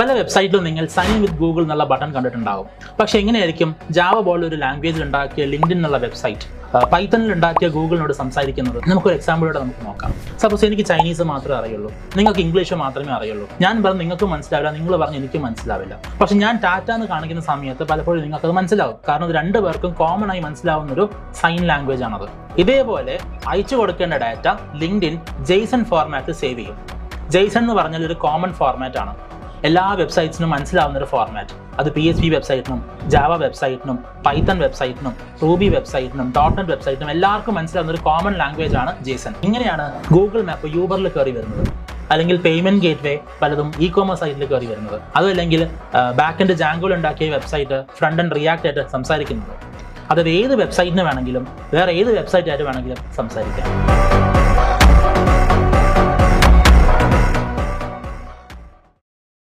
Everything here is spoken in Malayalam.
പല വെബ്സൈറ്റിലും നിങ്ങൾ സൈൻ ഇൻ വിത്ത് ഗൂഗിൾ എന്നുള്ള ബട്ടൺ കണ്ടിട്ടുണ്ടാകും. പക്ഷെ എങ്ങനെയായിരിക്കും ജാവ പോലുള്ള ഒരു ലാംഗ്വേജിൽ ഉണ്ടാക്കിയ ലിങ്ക്ഡിൻ എന്നുള്ള വെബ്സൈറ്റ് പൈത്തണിൽ ഉണ്ടാക്കിയ ഗൂഗിളിനോട് സംസാരിക്കുന്നത്? നമുക്കൊരു എക്സാമ്പിളോടെ നമുക്ക് നോക്കാം. സപ്പോസ് എനിക്ക് ചൈനീസ് മാത്രമേ അറിയുള്ളൂ, നിങ്ങൾക്ക് ഇംഗ്ലീഷ് മാത്രമേ അറിയുള്ളൂ. ഞാൻ പറഞ്ഞ് നിങ്ങൾക്ക് മനസ്സിലാവില്ല, നിങ്ങൾ പറഞ്ഞ് എനിക്ക് മനസ്സിലാവില്ല. പക്ഷെ ഞാൻ ടാറ്റ എന്ന് കാണിക്കുന്ന സമയത്ത് പലപ്പോഴും നിങ്ങൾക്കത് മനസ്സിലാവും. കാരണം ഇത് രണ്ടുപേർക്കും കോമൺ ആയി മനസ്സിലാവുന്ന ഒരു സൈൻ ലാംഗ്വേജ് ആണത്. ഇതേപോലെ അയച്ചു കൊടുക്കേണ്ട ഡാറ്റ ലിങ്ക്ഡിൻ ജെയ്സൺ ഫോർമാറ്റിൽ സേവ് ചെയ്യും. ജെയ്സൺ എന്ന് പറഞ്ഞാൽ ഒരു കോമൺ ഫോർമാറ്റ് ആണ്, എല്ലാ വെബ്സൈറ്റ്സിനും മനസ്സിലാവുന്ന ഒരു ഫോർമാറ്റ്. അത് PHP വെബ്സൈറ്റിനും ജാവ വെബ്സൈറ്റിനും പൈത്തൺ വെബ്സൈറ്റിനും റൂബി വെബ്സൈറ്റിനും .NET വെബ്സൈറ്റിനും എല്ലാവർക്കും മനസ്സിലാവുന്ന ഒരു കോമൺ ലാംഗ്വേജ് ആണ് ജേസൺ. ഇങ്ങനെയാണ് ഗൂഗിൾ മാപ്പ് യൂബറിൽ കയറി വരുന്നത്, അല്ലെങ്കിൽ പേയ്മെന്റ് ഗേറ്റ്വേ പലതും ഇ-കോമേഴ്സ് സൈറ്റിൽ കയറി വരുന്നത്, അതല്ലെങ്കിൽ ബാക്ക് എൻഡ് ജാങ്കോയിൽ ഉണ്ടാക്കിയ വെബ്സൈറ്റ് ഫ്രണ്ട് എൻഡ് റിയാക്ട് ആയിട്ട് സംസാരിക്കുന്നത്. അതായത് ഏത് വെബ്സൈറ്റിന് വേണമെങ്കിലും വേറെ ഏത് വെബ്സൈറ്റ് ആയിട്ട് വേണമെങ്കിലും സംസാരിക്കാം.